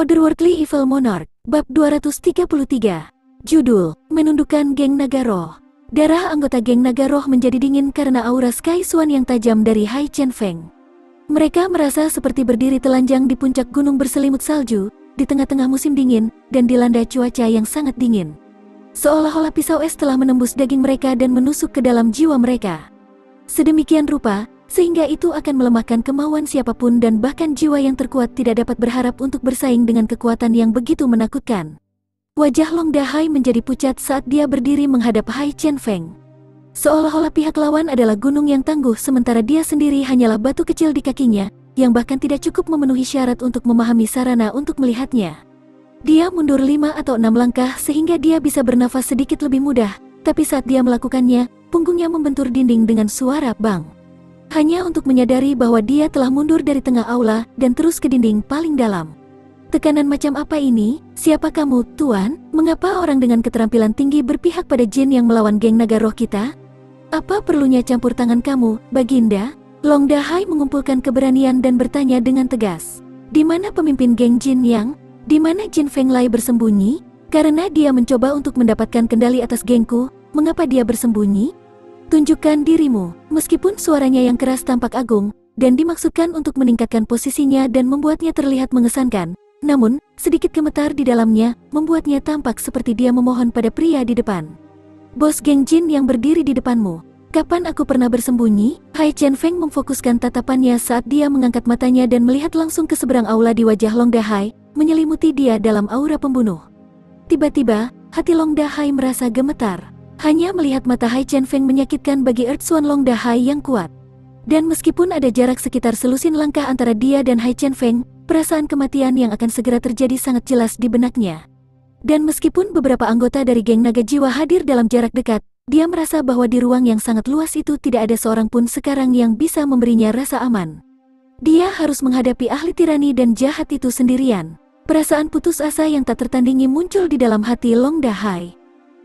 Otherworldly Evil Monarch, Bab 233. Judul, Menundukkan Geng Naga Roh. Darah anggota Geng Naga Roh menjadi dingin karena aura Sky Swan yang tajam dari Hai Chen Feng. Mereka merasa seperti berdiri telanjang di puncak gunung berselimut salju, di tengah-tengah musim dingin, dan dilanda cuaca yang sangat dingin. Seolah-olah pisau es telah menembus daging mereka dan menusuk ke dalam jiwa mereka. Sedemikian rupa, sehingga itu akan melemahkan kemauan siapapun dan bahkan jiwa yang terkuat tidak dapat berharap untuk bersaing dengan kekuatan yang begitu menakutkan. Wajah Long Dahai menjadi pucat saat dia berdiri menghadap Hai Chen Feng. Seolah-olah pihak lawan adalah gunung yang tangguh sementara dia sendiri hanyalah batu kecil di kakinya, yang bahkan tidak cukup memenuhi syarat untuk memahami sarana untuk melihatnya. Dia mundur 5 atau 6 langkah sehingga dia bisa bernafas sedikit lebih mudah, tapi saat dia melakukannya, punggungnya membentur dinding dengan suara bang. Hanya untuk menyadari bahwa dia telah mundur dari tengah aula dan terus ke dinding paling dalam. Tekanan macam apa ini? Siapa kamu, Tuan? Mengapa orang dengan keterampilan tinggi berpihak pada jin yang melawan geng naga roh kita? Apa perlunya campur tangan kamu, Baginda? Long Dahai mengumpulkan keberanian dan bertanya dengan tegas. Di mana pemimpin geng jin yang? Di mana Jin Feng Lai bersembunyi? Karena dia mencoba untuk mendapatkan kendali atas gengku, mengapa dia bersembunyi? Tunjukkan dirimu. Meskipun suaranya yang keras tampak agung, dan dimaksudkan untuk meningkatkan posisinya dan membuatnya terlihat mengesankan, namun, sedikit gemetar di dalamnya, membuatnya tampak seperti dia memohon pada pria di depan. Bos geng jin yang berdiri di depanmu, kapan aku pernah bersembunyi? Hai Chen Feng memfokuskan tatapannya saat dia mengangkat matanya dan melihat langsung ke seberang aula di wajah Long Dahai, menyelimuti dia dalam aura pembunuh. Tiba-tiba, hati Long Dahai merasa gemetar. Hanya melihat mata Hai Chen Feng menyakitkan bagi Earth Swan Long Dahai yang kuat. Dan meskipun ada jarak sekitar selusin langkah antara dia dan Hai Chen Feng, perasaan kematian yang akan segera terjadi sangat jelas di benaknya. Dan meskipun beberapa anggota dari geng naga jiwa hadir dalam jarak dekat, dia merasa bahwa di ruang yang sangat luas itu tidak ada seorang pun sekarang yang bisa memberinya rasa aman. Dia harus menghadapi ahli tirani dan jahat itu sendirian. Perasaan putus asa yang tak tertandingi muncul di dalam hati Long Dahai.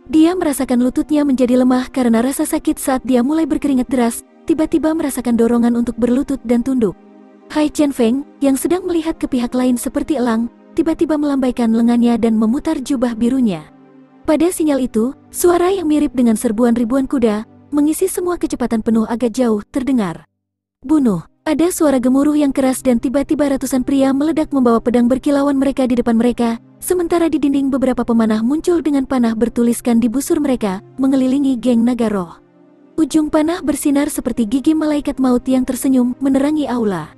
Dia merasakan lututnya menjadi lemah karena rasa sakit saat dia mulai berkeringat deras, tiba-tiba merasakan dorongan untuk berlutut dan tunduk. Hai Chen Feng, yang sedang melihat ke pihak lain seperti elang, tiba-tiba melambaikan lengannya dan memutar jubah birunya. Pada sinyal itu, suara yang mirip dengan serbuan ribuan kuda, mengisi semua kecepatan penuh agak jauh, terdengar. Bunuh! Ada suara gemuruh yang keras dan tiba-tiba ratusan pria meledak membawa pedang berkilauan mereka di depan mereka, sementara di dinding beberapa pemanah muncul dengan panah bertuliskan di busur mereka, mengelilingi geng naga roh. Ujung panah bersinar seperti gigi malaikat maut yang tersenyum menerangi aula.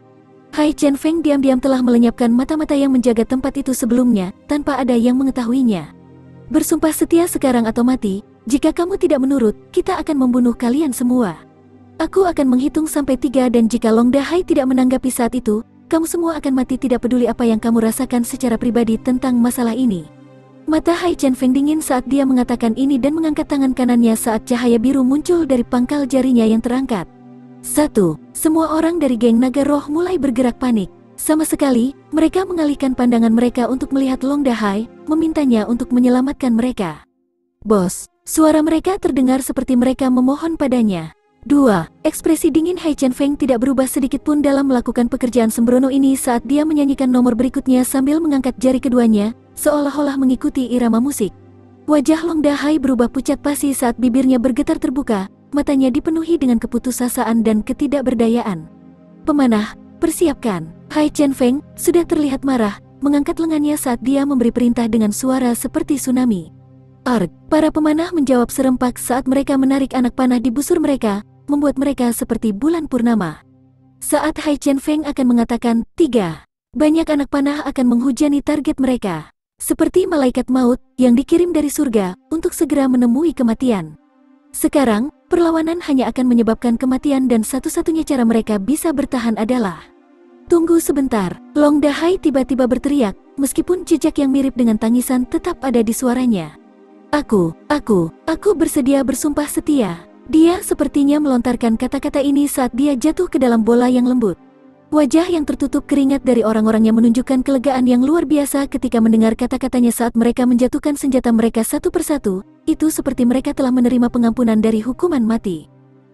Hai Chen Feng diam-diam telah melenyapkan mata-mata yang menjaga tempat itu sebelumnya, tanpa ada yang mengetahuinya. Bersumpah setia sekarang atau mati, jika kamu tidak menurut, kita akan membunuh kalian semua. Aku akan menghitung sampai 3 dan jika Long Dahai tidak menanggapi saat itu, kamu semua akan mati tidak peduli apa yang kamu rasakan secara pribadi tentang masalah ini. Mata Hai Chen Feng dingin saat dia mengatakan ini dan mengangkat tangan kanannya saat cahaya biru muncul dari pangkal jarinya yang terangkat. 1. Semua orang dari geng naga roh mulai bergerak panik. Sama sekali, mereka mengalihkan pandangan mereka untuk melihat Long Dahai, memintanya untuk menyelamatkan mereka. Bos, suara mereka terdengar seperti mereka memohon padanya. 2. Ekspresi dingin Hai Chen Feng tidak berubah sedikit pun dalam melakukan pekerjaan sembrono ini saat dia menyanyikan nomor berikutnya sambil mengangkat jari keduanya, seolah-olah mengikuti irama musik. Wajah Long Dahai berubah pucat pasi saat bibirnya bergetar terbuka, matanya dipenuhi dengan keputusasaan dan ketidakberdayaan. Pemanah, persiapkan. Hai Chen Feng sudah terlihat marah, mengangkat lengannya saat dia memberi perintah dengan suara seperti tsunami. Arg, para pemanah menjawab serempak saat mereka menarik anak panah di busur mereka, membuat mereka seperti bulan purnama. Saat Hai Chen Feng akan mengatakan 3, banyak anak panah akan menghujani target mereka. Seperti malaikat maut yang dikirim dari surga untuk segera menemui kematian. Sekarang, perlawanan hanya akan menyebabkan kematian dan satu-satunya cara mereka bisa bertahan adalah... Tunggu sebentar, Long Dahai tiba-tiba berteriak, meskipun jejak yang mirip dengan tangisan tetap ada di suaranya. Aku bersedia bersumpah setia. Dia sepertinya melontarkan kata-kata ini saat dia jatuh ke dalam bola yang lembut. Wajah yang tertutup keringat dari orang-orangnya menunjukkan kelegaan yang luar biasa ketika mendengar kata-katanya saat mereka menjatuhkan senjata mereka satu persatu, itu seperti mereka telah menerima pengampunan dari hukuman mati.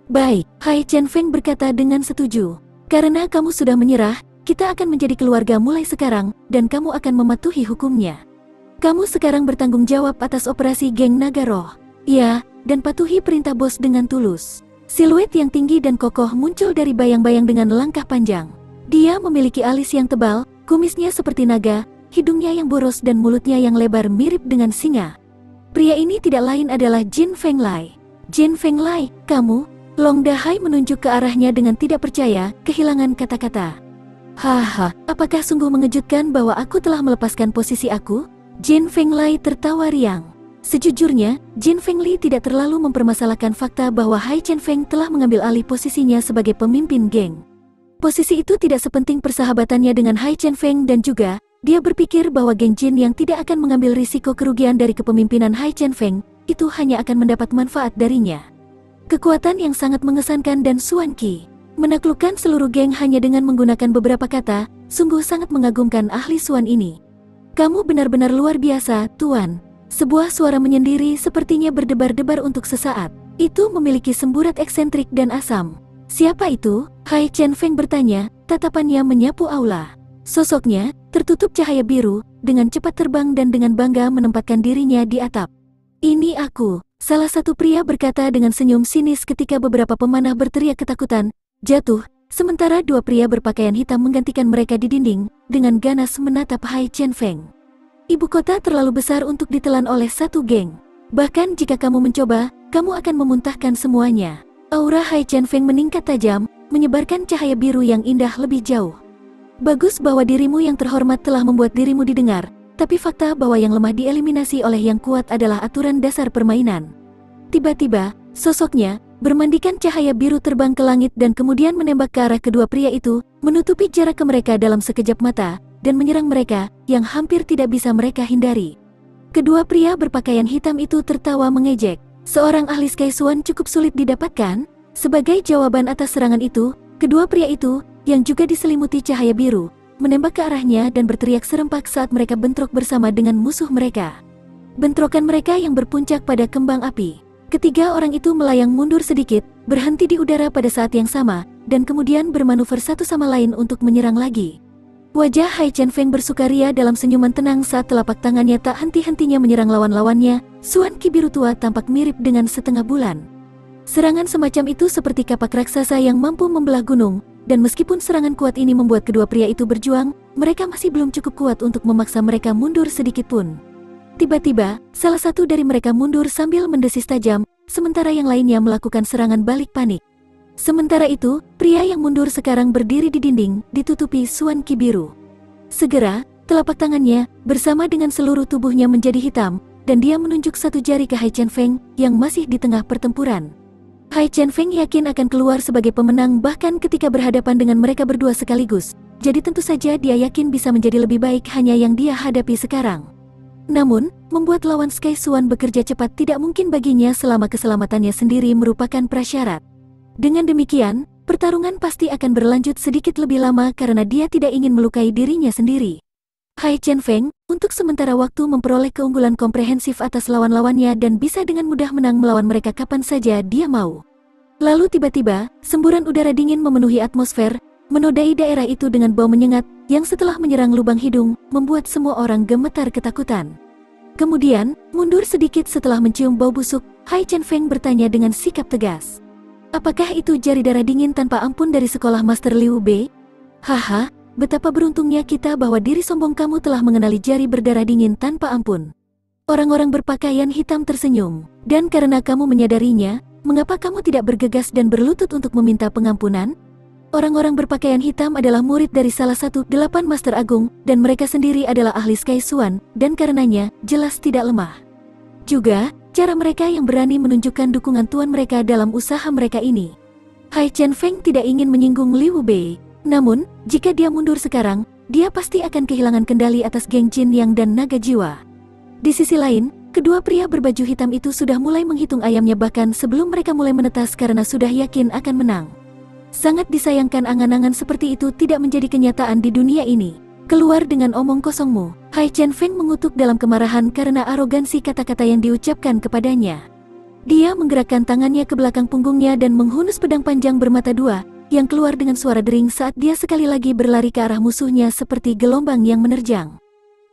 Baik, Hai Chen Feng berkata dengan setuju. Karena kamu sudah menyerah, Kita akan menjadi keluarga mulai sekarang, dan kamu akan mematuhi hukumnya. Kamu sekarang bertanggung jawab atas operasi geng naga roh. Ya, dan patuhi perintah bos dengan tulus. Siluet yang tinggi dan kokoh muncul dari bayang-bayang dengan langkah panjang. Dia memiliki alis yang tebal, kumisnya seperti naga, hidungnya yang boros dan mulutnya yang lebar mirip dengan singa. Pria ini tidak lain adalah Jin Fenglai. Jin Fenglai, kamu? Long Dahai menunjuk ke arahnya dengan tidak percaya, kehilangan kata-kata. Haha, apakah sungguh mengejutkan bahwa aku telah melepaskan posisi aku? Jin Fenglai tertawa riang. Sejujurnya, Jin Fengli tidak terlalu mempermasalahkan fakta bahwa Hai Chen Feng telah mengambil alih posisinya sebagai pemimpin geng. Posisi itu tidak sepenting persahabatannya dengan Hai Chen Feng dan juga, dia berpikir bahwa geng Jin yang tidak akan mengambil risiko kerugian dari kepemimpinan Hai Chen Feng, itu hanya akan mendapat manfaat darinya. Kekuatan yang sangat mengesankan dan Xuan Qi menaklukkan seluruh geng hanya dengan menggunakan beberapa kata, sungguh sangat mengagumkan ahli Xuan ini. Kamu benar-benar luar biasa, Tuan. Sebuah suara menyendiri sepertinya berdebar-debar untuk sesaat. Itu memiliki semburat eksentrik dan asam. Siapa itu? Hai Chen Feng bertanya, tatapannya menyapu aula. Sosoknya, tertutup cahaya biru, dengan cepat terbang dan dengan bangga menempatkan dirinya di atap. Ini aku, salah satu pria berkata dengan senyum sinis ketika beberapa pemanah berteriak ketakutan, jatuh, sementara dua pria berpakaian hitam menggantikan mereka di dinding, dengan ganas menatap Hai Chen Feng. Ibu kota terlalu besar untuk ditelan oleh satu geng. Bahkan jika kamu mencoba, kamu akan memuntahkan semuanya. Aura Hai Chen Feng meningkat tajam, menyebarkan cahaya biru yang indah lebih jauh. Bagus bahwa dirimu yang terhormat telah membuat dirimu didengar, tapi fakta bahwa yang lemah dieliminasi oleh yang kuat adalah aturan dasar permainan. Tiba-tiba, sosoknya, bermandikan cahaya biru terbang ke langit dan kemudian menembak ke arah kedua pria itu, menutupi jarak ke mereka dalam sekejap mata, dan menyerang mereka, yang hampir tidak bisa mereka hindari. Kedua pria berpakaian hitam itu tertawa mengejek. Seorang ahli Sky Swan cukup sulit didapatkan? Sebagai jawaban atas serangan itu, kedua pria itu, yang juga diselimuti cahaya biru, menembak ke arahnya dan berteriak serempak saat mereka bentrok bersama dengan musuh mereka. Bentrokan mereka yang berpuncak pada kembang api. Ketiga orang itu melayang mundur sedikit, berhenti di udara pada saat yang sama, dan kemudian bermanuver satu sama lain untuk menyerang lagi. Wajah Hai Chen Feng bersukaria dalam senyuman tenang saat telapak tangannya tak henti-hentinya menyerang lawan-lawannya. Xuan Qi biru tua tampak mirip dengan setengah bulan. Serangan semacam itu seperti kapak raksasa yang mampu membelah gunung, dan meskipun serangan kuat ini membuat kedua pria itu berjuang, mereka masih belum cukup kuat untuk memaksa mereka mundur sedikit pun. Tiba-tiba, salah satu dari mereka mundur sambil mendesis tajam, sementara yang lainnya melakukan serangan balik panik. Sementara itu, pria yang mundur sekarang berdiri di dinding, ditutupi Xuan Qi biru. Segera, telapak tangannya, bersama dengan seluruh tubuhnya menjadi hitam, dan dia menunjuk satu jari ke Hai Chen Feng, yang masih di tengah pertempuran. Hai Chen Feng yakin akan keluar sebagai pemenang bahkan ketika berhadapan dengan mereka berdua sekaligus, jadi tentu saja dia yakin bisa menjadi lebih baik hanya yang dia hadapi sekarang. Namun, membuat lawan Sky Swan bekerja cepat tidak mungkin baginya selama keselamatannya sendiri merupakan prasyarat. Dengan demikian, pertarungan pasti akan berlanjut sedikit lebih lama karena dia tidak ingin melukai dirinya sendiri. Hai Chen Feng, untuk sementara waktu memperoleh keunggulan komprehensif atas lawan-lawannya dan bisa dengan mudah menang melawan mereka kapan saja dia mau. Lalu tiba-tiba, semburan udara dingin memenuhi atmosfer, menodai daerah itu dengan bau menyengat, yang setelah menyerang lubang hidung, membuat semua orang gemetar ketakutan. Kemudian, mundur sedikit setelah mencium bau busuk, Hai Chen Feng bertanya dengan sikap tegas. Apakah itu jari darah dingin tanpa ampun dari sekolah Master Liu Bei? Haha, betapa beruntungnya kita bahwa diri sombong kamu telah mengenali jari berdarah dingin tanpa ampun. Orang-orang berpakaian hitam tersenyum, dan karena kamu menyadarinya, mengapa kamu tidak bergegas dan berlutut untuk meminta pengampunan? Orang-orang berpakaian hitam adalah murid dari salah satu 8 Master Agung, dan mereka sendiri adalah ahli Sky Swan, dan karenanya, jelas tidak lemah. Juga, cara mereka yang berani menunjukkan dukungan tuan mereka dalam usaha mereka ini. Hai Chen Feng tidak ingin menyinggung Liu Bei, namun, jika dia mundur sekarang, dia pasti akan kehilangan kendali atas geng Jin Yang dan naga jiwa. Di sisi lain, kedua pria berbaju hitam itu sudah mulai menghitung ayamnya bahkan sebelum mereka mulai menetas karena sudah yakin akan menang. Sangat disayangkan angan-angan seperti itu tidak menjadi kenyataan di dunia ini. Keluar dengan omong kosongmu. Hai Chen Feng mengutuk dalam kemarahan karena arogansi kata-kata yang diucapkan kepadanya. Dia menggerakkan tangannya ke belakang punggungnya dan menghunus pedang panjang bermata dua, yang keluar dengan suara dering saat dia sekali lagi berlari ke arah musuhnya seperti gelombang yang menerjang.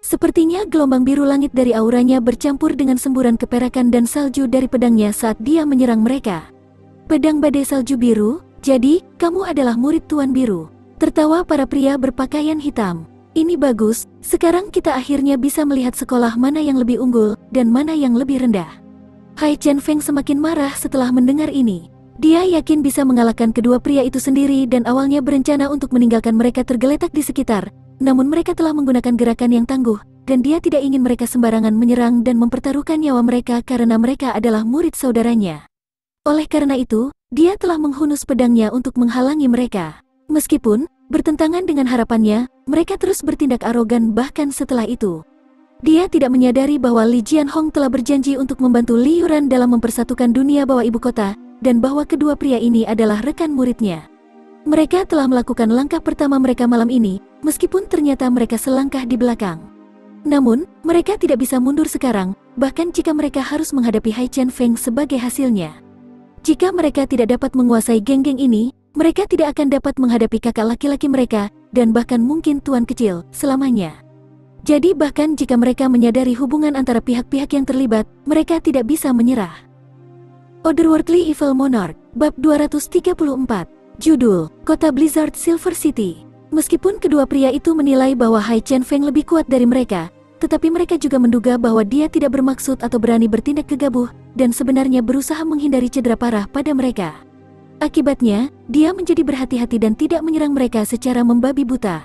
Sepertinya gelombang biru langit dari auranya bercampur dengan semburan keperakan dan salju dari pedangnya saat dia menyerang mereka. Pedang badai salju biru, jadi, kamu adalah murid Tuan Biru. Tertawa para pria berpakaian hitam. Ini bagus, sekarang kita akhirnya bisa melihat sekolah mana yang lebih unggul, dan mana yang lebih rendah. Hai Chen Feng semakin marah setelah mendengar ini. Dia yakin bisa mengalahkan kedua pria itu sendiri dan awalnya berencana untuk meninggalkan mereka tergeletak di sekitar. Namun mereka telah menggunakan gerakan yang tangguh, dan dia tidak ingin mereka sembarangan menyerang dan mempertaruhkan nyawa mereka karena mereka adalah murid saudaranya. Oleh karena itu, dia telah menghunus pedangnya untuk menghalangi mereka. Meskipun bertentangan dengan harapannya, mereka terus bertindak arogan bahkan setelah itu. Dia tidak menyadari bahwa Li Jianhong telah berjanji untuk membantu Li Yuran dalam mempersatukan dunia bawah ibu kota, dan bahwa kedua pria ini adalah rekan muridnya. Mereka telah melakukan langkah pertama mereka malam ini, meskipun ternyata mereka selangkah di belakang. Namun, mereka tidak bisa mundur sekarang, bahkan jika mereka harus menghadapi Hai Chen Feng sebagai hasilnya. Jika mereka tidak dapat menguasai geng-geng ini, mereka tidak akan dapat menghadapi kakak laki-laki mereka, dan bahkan mungkin tuan kecil, selamanya. Jadi bahkan jika mereka menyadari hubungan antara pihak-pihak yang terlibat, mereka tidak bisa menyerah. Otherworldly Evil Monarch, Bab 234. Judul, Kota Blizzard Silver City. Meskipun kedua pria itu menilai bahwa Hai Chen Feng lebih kuat dari mereka, tetapi mereka juga menduga bahwa dia tidak bermaksud atau berani bertindak gegabah, dan sebenarnya berusaha menghindari cedera parah pada mereka. Akibatnya, dia menjadi berhati-hati dan tidak menyerang mereka secara membabi buta.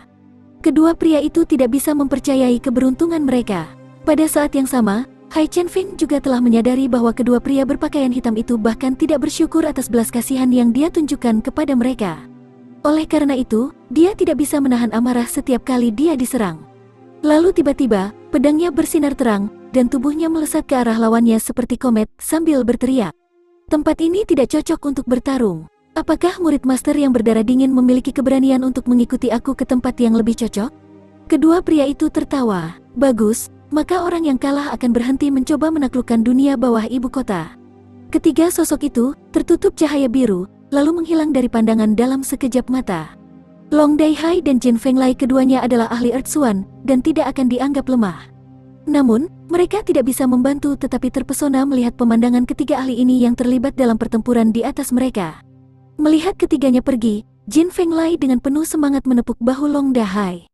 Kedua pria itu tidak bisa mempercayai keberuntungan mereka. Pada saat yang sama, Hai Chen Feng juga telah menyadari bahwa kedua pria berpakaian hitam itu bahkan tidak bersyukur atas belas kasihan yang dia tunjukkan kepada mereka. Oleh karena itu, dia tidak bisa menahan amarah setiap kali dia diserang. Lalu tiba-tiba, pedangnya bersinar terang, dan tubuhnya melesat ke arah lawannya seperti komet sambil berteriak. Tempat ini tidak cocok untuk bertarung. Apakah murid master yang berdarah dingin memiliki keberanian untuk mengikuti aku ke tempat yang lebih cocok? Kedua pria itu tertawa. Bagus, maka orang yang kalah akan berhenti mencoba menaklukkan dunia bawah ibu kota. Ketiga sosok itu tertutup cahaya biru, lalu menghilang dari pandangan dalam sekejap mata. Long Daihai dan Jin Fenglai keduanya adalah ahli Earthsuan dan tidak akan dianggap lemah. Namun, mereka tidak bisa membantu tetapi terpesona melihat pemandangan ketiga ahli ini yang terlibat dalam pertempuran di atas mereka. Melihat ketiganya pergi, Jin Fenglai dengan penuh semangat menepuk bahu Long Daihai.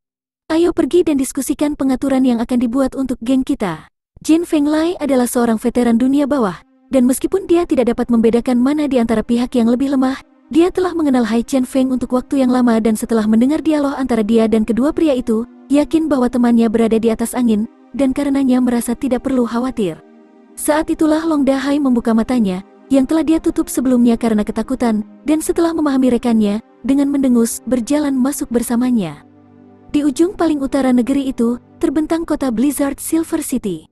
Ayo pergi dan diskusikan pengaturan yang akan dibuat untuk geng kita. Jin Fenglai adalah seorang veteran dunia bawah, dan meskipun dia tidak dapat membedakan mana di antara pihak yang lebih lemah, dia telah mengenal Hai Chen Feng untuk waktu yang lama dan setelah mendengar dialog antara dia dan kedua pria itu, yakin bahwa temannya berada di atas angin, dan karenanya merasa tidak perlu khawatir. Saat itulah Long Daihai membuka matanya, yang telah dia tutup sebelumnya karena ketakutan, dan setelah memahami rekannya, dengan mendengus, berjalan masuk bersamanya. Di ujung paling utara negeri itu, terbentang kota Blizzard Silver City.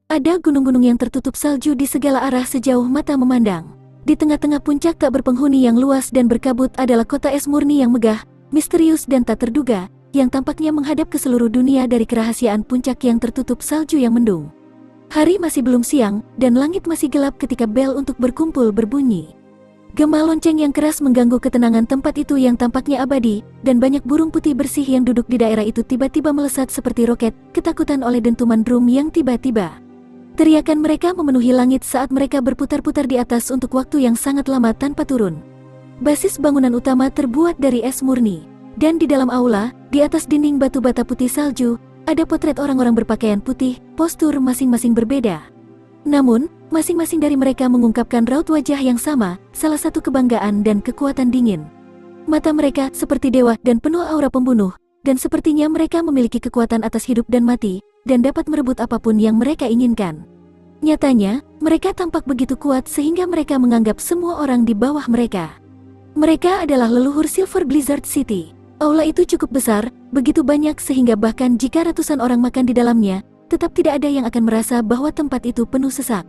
Ada gunung-gunung yang tertutup salju di segala arah sejauh mata memandang. Di tengah-tengah puncak tak berpenghuni yang luas dan berkabut adalah kota es murni yang megah, misterius dan tak terduga, yang tampaknya menghadap ke seluruh dunia dari kerahasiaan puncak yang tertutup salju yang mendung. Hari masih belum siang, dan langit masih gelap ketika bel untuk berkumpul berbunyi. Gema lonceng yang keras mengganggu ketenangan tempat itu yang tampaknya abadi, dan banyak burung putih bersih yang duduk di daerah itu tiba-tiba melesat seperti roket, ketakutan oleh dentuman drum yang tiba-tiba. Teriakan mereka memenuhi langit saat mereka berputar-putar di atas untuk waktu yang sangat lama tanpa turun. Basis bangunan utama terbuat dari es murni, dan di dalam aula, di atas dinding batu bata putih salju, ada potret orang-orang berpakaian putih, postur masing-masing berbeda. Namun, masing-masing dari mereka mengungkapkan raut wajah yang sama, salah satu kebanggaan dan kekuatan dingin. Mata mereka seperti dewa dan penuh aura pembunuh, dan sepertinya mereka memiliki kekuatan atas hidup dan mati, dan dapat merebut apapun yang mereka inginkan. Nyatanya, mereka tampak begitu kuat sehingga mereka menganggap semua orang di bawah mereka. Mereka adalah leluhur Silver Blizzard City. Aula itu cukup besar, begitu banyak sehingga bahkan jika ratusan orang makan di dalamnya, tetap tidak ada yang akan merasa bahwa tempat itu penuh sesak.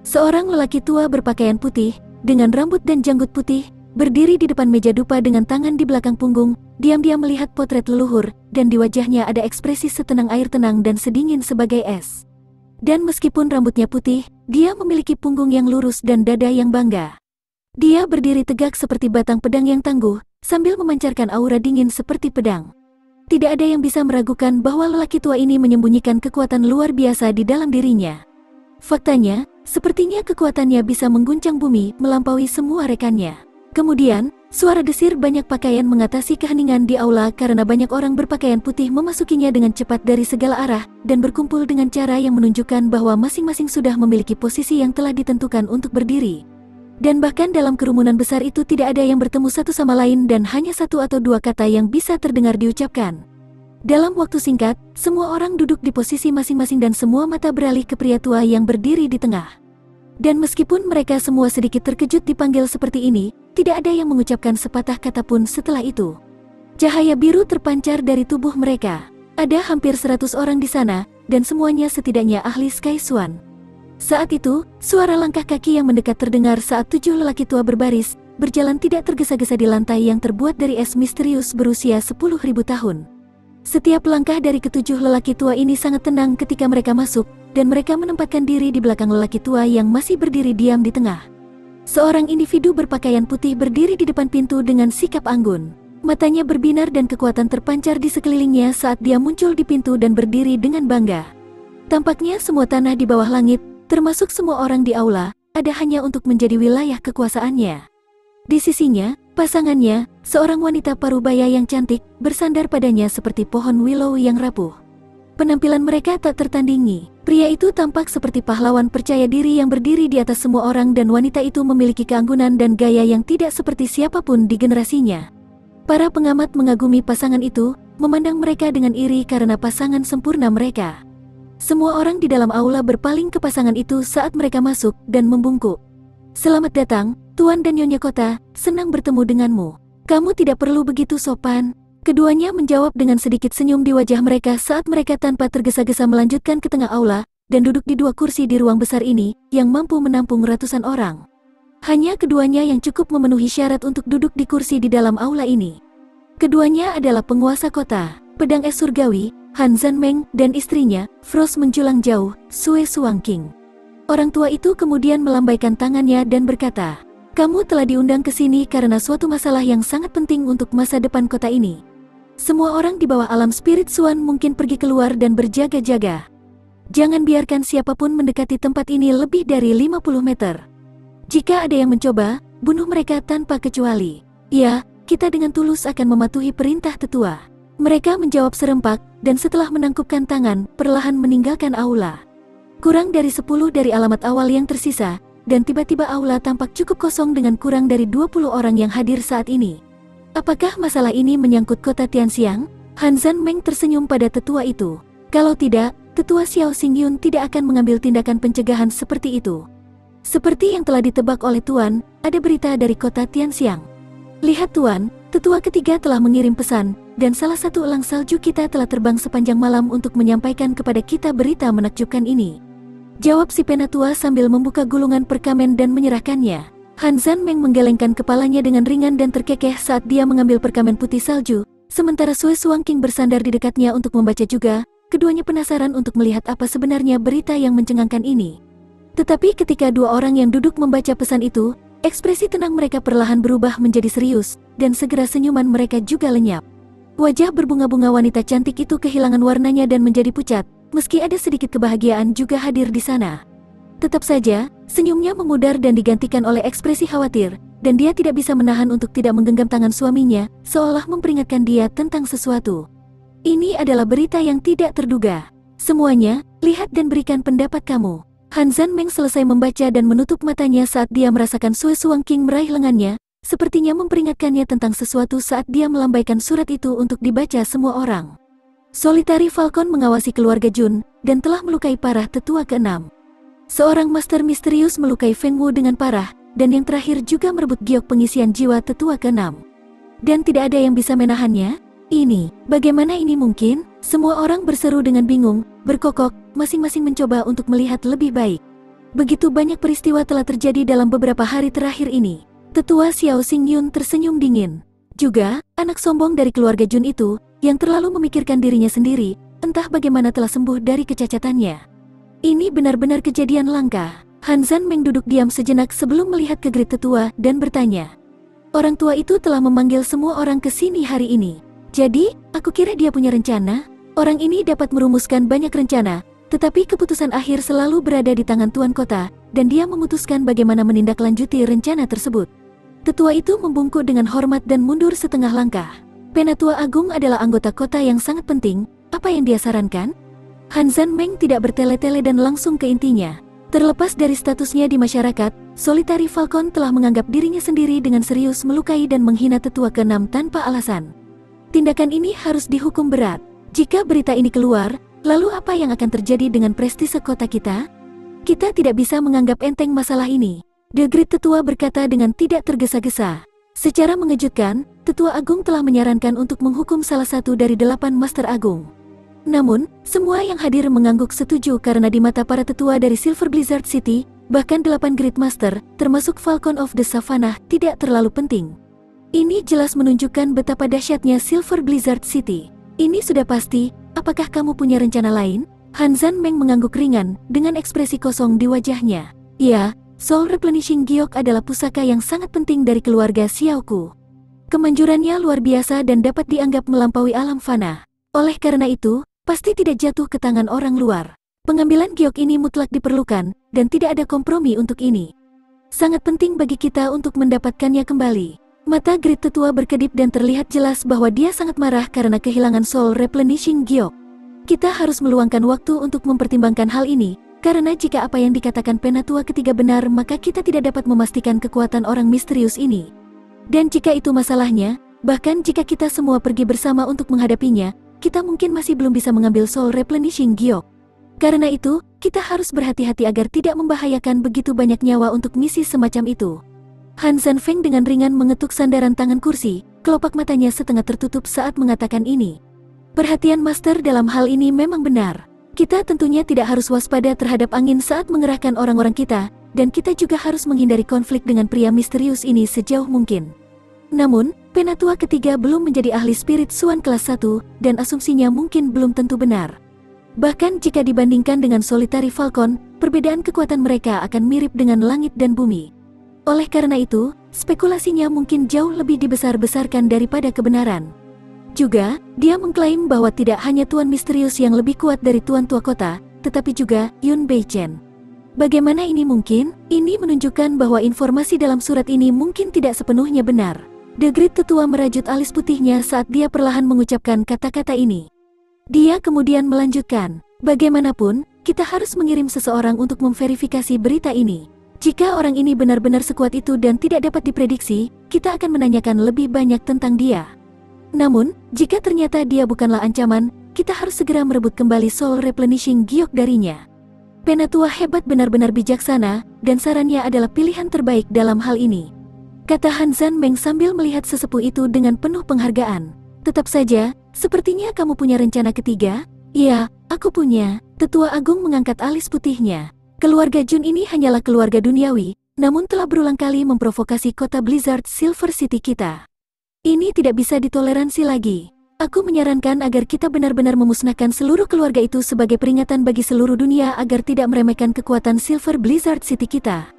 Seorang lelaki tua berpakaian putih, dengan rambut dan janggut putih, berdiri di depan meja dupa dengan tangan di belakang punggung, diam-diam melihat potret leluhur, dan di wajahnya ada ekspresi setenang air tenang dan sedingin sebagai es. Dan meskipun rambutnya putih, dia memiliki punggung yang lurus dan dada yang bangga. Dia berdiri tegak seperti batang pedang yang tangguh, sambil memancarkan aura dingin seperti pedang. Tidak ada yang bisa meragukan bahwa lelaki tua ini menyembunyikan kekuatan luar biasa di dalam dirinya. Faktanya, sepertinya kekuatannya bisa mengguncang bumi melampaui semua rekannya. Kemudian, suara desir banyak pakaian mengatasi keheningan di aula karena banyak orang berpakaian putih memasukinya dengan cepat dari segala arah dan berkumpul dengan cara yang menunjukkan bahwa masing-masing sudah memiliki posisi yang telah ditentukan untuk berdiri. Dan bahkan dalam kerumunan besar itu tidak ada yang bertemu satu sama lain dan hanya satu atau dua kata yang bisa terdengar diucapkan. Dalam waktu singkat, semua orang duduk di posisi masing-masing dan semua mata beralih ke pria tua yang berdiri di tengah. Dan meskipun mereka semua sedikit terkejut dipanggil seperti ini, tidak ada yang mengucapkan sepatah kata pun setelah itu. Cahaya biru terpancar dari tubuh mereka. Ada hampir 100 orang di sana, dan semuanya setidaknya ahli Sky Swan. Saat itu, suara langkah kaki yang mendekat terdengar saat 7 lelaki tua berbaris, berjalan tidak tergesa-gesa di lantai yang terbuat dari es misterius berusia 10.000 tahun. Setiap langkah dari ketujuh lelaki tua ini sangat tenang ketika mereka masuk, dan mereka menempatkan diri di belakang lelaki tua yang masih berdiri diam di tengah. Seorang individu berpakaian putih berdiri di depan pintu dengan sikap anggun. Matanya berbinar dan kekuatan terpancar di sekelilingnya saat dia muncul di pintu dan berdiri dengan bangga. Tampaknya semua tanah di bawah langit, termasuk semua orang di aula, ada hanya untuk menjadi wilayah kekuasaannya. Di sisinya, pasangannya, seorang wanita parubaya yang cantik, bersandar padanya seperti pohon willow yang rapuh. Penampilan mereka tak tertandingi. Pria itu tampak seperti pahlawan percaya diri yang berdiri di atas semua orang dan wanita itu memiliki keanggunan dan gaya yang tidak seperti siapapun di generasinya. Para pengamat mengagumi pasangan itu, memandang mereka dengan iri karena pasangan sempurna mereka. Semua orang di dalam aula berpaling ke pasangan itu saat mereka masuk dan membungkuk. "Selamat datang, Tuan dan Nyonya Kota, senang bertemu denganmu. Kamu tidak perlu begitu sopan." Keduanya menjawab dengan sedikit senyum di wajah mereka saat mereka tanpa tergesa-gesa melanjutkan ke tengah aula, dan duduk di 2 kursi di ruang besar ini, yang mampu menampung ratusan orang. Hanya keduanya yang cukup memenuhi syarat untuk duduk di kursi di dalam aula ini. Keduanya adalah penguasa kota, pedang es surgawi, Han Zanmeng, dan istrinya, Frost menjulang jauh, Sue Suangking. Orang tua itu kemudian melambaikan tangannya dan berkata, "Kamu telah diundang ke sini karena suatu masalah yang sangat penting untuk masa depan kota ini. Semua orang di bawah alam spirit Swan mungkin pergi keluar dan berjaga-jaga. Jangan biarkan siapapun mendekati tempat ini lebih dari 50 meter. Jika ada yang mencoba, bunuh mereka tanpa kecuali. Ya, kita dengan tulus akan mematuhi perintah tetua." Mereka menjawab serempak, dan setelah menangkupkan tangan, perlahan meninggalkan aula. Kurang dari 10 dari alamat awal yang tersisa, dan tiba-tiba aula tampak cukup kosong dengan kurang dari 20 orang yang hadir saat ini. Apakah masalah ini menyangkut kota Tianxiang? Han Zanmeng tersenyum pada tetua itu. Kalau tidak, tetua Xiao Xingyun tidak akan mengambil tindakan pencegahan seperti itu. Seperti yang telah ditebak oleh Tuan, ada berita dari kota Tianxiang. Lihat Tuan, tetua ketiga telah mengirim pesan, dan salah satu elang salju kita telah terbang sepanjang malam untuk menyampaikan kepada kita berita menakjubkan ini. Jawab si penatua sambil membuka gulungan perkamen dan menyerahkannya. Han Zanmeng menggelengkan kepalanya dengan ringan dan terkekeh saat dia mengambil perkamen putih salju, sementara Sue Suangking bersandar di dekatnya untuk membaca juga. Keduanya penasaran untuk melihat apa sebenarnya berita yang mencengangkan ini. Tetapi ketika 2 orang yang duduk membaca pesan itu, ekspresi tenang mereka perlahan berubah menjadi serius, dan segera senyuman mereka juga lenyap. Wajah berbunga-bunga wanita cantik itu kehilangan warnanya dan menjadi pucat, meski ada sedikit kebahagiaan juga hadir di sana. Tetap saja, senyumnya memudar dan digantikan oleh ekspresi khawatir, dan dia tidak bisa menahan untuk tidak menggenggam tangan suaminya, seolah memperingatkan dia tentang sesuatu. Ini adalah berita yang tidak terduga. Semuanya, lihat dan berikan pendapat kamu. Han Zanmeng selesai membaca dan menutup matanya saat dia merasakan Sue Suangking meraih lengannya, sepertinya memperingatkannya tentang sesuatu saat dia melambaikan surat itu untuk dibaca semua orang. Solitary Falcon mengawasi keluarga Jun, dan telah melukai parah tetua ke-6. Seorang master misterius melukai Feng Wu dengan parah, dan yang terakhir juga merebut giok pengisian jiwa tetua ke-6. Dan tidak ada yang bisa menahannya? Bagaimana ini mungkin? Semua orang berseru dengan bingung, berkokok, masing-masing mencoba untuk melihat lebih baik. Begitu banyak peristiwa telah terjadi dalam beberapa hari terakhir ini. Tetua Xiao Xingyun tersenyum dingin. Juga, anak sombong dari keluarga Jun itu, yang terlalu memikirkan dirinya sendiri, entah bagaimana telah sembuh dari kecacatannya. Ini benar-benar kejadian langka. Han Zanmeng duduk diam sejenak sebelum melihat ke Grid tetua dan bertanya. Orang tua itu telah memanggil semua orang ke sini hari ini. Jadi, aku kira dia punya rencana. Orang ini dapat merumuskan banyak rencana, tetapi keputusan akhir selalu berada di tangan Tuan Kota, dan dia memutuskan bagaimana menindaklanjuti rencana tersebut. Tetua itu membungkuk dengan hormat dan mundur setengah langkah. Penatua Agung adalah anggota kota yang sangat penting. Apa yang dia sarankan? Han Zanmeng tidak bertele-tele dan langsung ke intinya. Terlepas dari statusnya di masyarakat, Solitary Falcon telah menganggap dirinya sendiri dengan serius melukai dan menghina tetua ke-6 tanpa alasan. Tindakan ini harus dihukum berat. Jika berita ini keluar, lalu apa yang akan terjadi dengan prestise kota kita? Kita tidak bisa menganggap enteng masalah ini. The Great Tetua berkata dengan tidak tergesa-gesa. Secara mengejutkan, Tetua Agung telah menyarankan untuk menghukum salah satu dari 8 Master Agung. Namun, semua yang hadir mengangguk setuju karena di mata para tetua dari Silver Blizzard City, bahkan 8 Great Master, termasuk Falcon of the Savannah, tidak terlalu penting. Ini jelas menunjukkan betapa dahsyatnya Silver Blizzard City. Ini sudah pasti, apakah kamu punya rencana lain? Han Zanmeng mengangguk ringan, dengan ekspresi kosong di wajahnya. Ya, Soul Replenishing Giok adalah pusaka yang sangat penting dari keluarga Xiaoku. Kemanjurannya luar biasa dan dapat dianggap melampaui alam fana. Oleh karena itu, pasti tidak jatuh ke tangan orang luar. Pengambilan giok ini mutlak diperlukan, dan tidak ada kompromi untuk ini. Sangat penting bagi kita untuk mendapatkannya kembali. Mata Grid Tetua berkedip dan terlihat jelas bahwa dia sangat marah karena kehilangan Soul Replenishing Giok. Kita harus meluangkan waktu untuk mempertimbangkan hal ini, karena jika apa yang dikatakan Penatua ketiga benar maka kita tidak dapat memastikan kekuatan orang misterius ini. Dan jika itu masalahnya, bahkan jika kita semua pergi bersama untuk menghadapinya, kita mungkin masih belum bisa mengambil Soul Replenishing Giok. Karena itu, kita harus berhati-hati agar tidak membahayakan begitu banyak nyawa untuk misi semacam itu. Han Zanfeng dengan ringan mengetuk sandaran tangan kursi, kelopak matanya setengah tertutup saat mengatakan ini. Perhatian Master dalam hal ini memang benar. Kita tentunya tidak harus waspada terhadap angin saat mengerahkan orang-orang kita, dan kita juga harus menghindari konflik dengan pria misterius ini sejauh mungkin. Namun, Penatua ketiga belum menjadi ahli spirit Suan kelas 1, dan asumsinya mungkin belum tentu benar. Bahkan jika dibandingkan dengan Solitary Falcon, perbedaan kekuatan mereka akan mirip dengan langit dan bumi. Oleh karena itu, spekulasinya mungkin jauh lebih dibesar-besarkan daripada kebenaran. Juga, dia mengklaim bahwa tidak hanya Tuan Misterius yang lebih kuat dari Tuan Tua Kota, tetapi juga Yun Beichen. Bagaimana ini mungkin? Ini menunjukkan bahwa informasi dalam surat ini mungkin tidak sepenuhnya benar. The Great Tetua merajut alis putihnya saat dia perlahan mengucapkan kata-kata ini. Dia kemudian melanjutkan, bagaimanapun, kita harus mengirim seseorang untuk memverifikasi berita ini. Jika orang ini benar-benar sekuat itu dan tidak dapat diprediksi, kita akan menanyakan lebih banyak tentang dia. Namun, jika ternyata dia bukanlah ancaman, kita harus segera merebut kembali Soul Replenishing Giok darinya. Penatua hebat benar-benar bijaksana, dan sarannya adalah pilihan terbaik dalam hal ini. Kata Han Zanmeng sambil melihat sesepuh itu dengan penuh penghargaan. Tetap saja, sepertinya kamu punya rencana ketiga? Iya, aku punya. Tetua Agung mengangkat alis putihnya. Keluarga Jun ini hanyalah keluarga duniawi, namun telah berulang kali memprovokasi kota Blizzard Silver City kita. Ini tidak bisa ditoleransi lagi. Aku menyarankan agar kita benar-benar memusnahkan seluruh keluarga itu sebagai peringatan bagi seluruh dunia agar tidak meremehkan kekuatan Silver Blizzard City kita.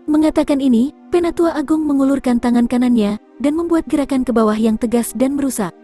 Mengatakan ini, Penatua Agung mengulurkan tangan kanannya dan membuat gerakan ke bawah yang tegas dan merusak.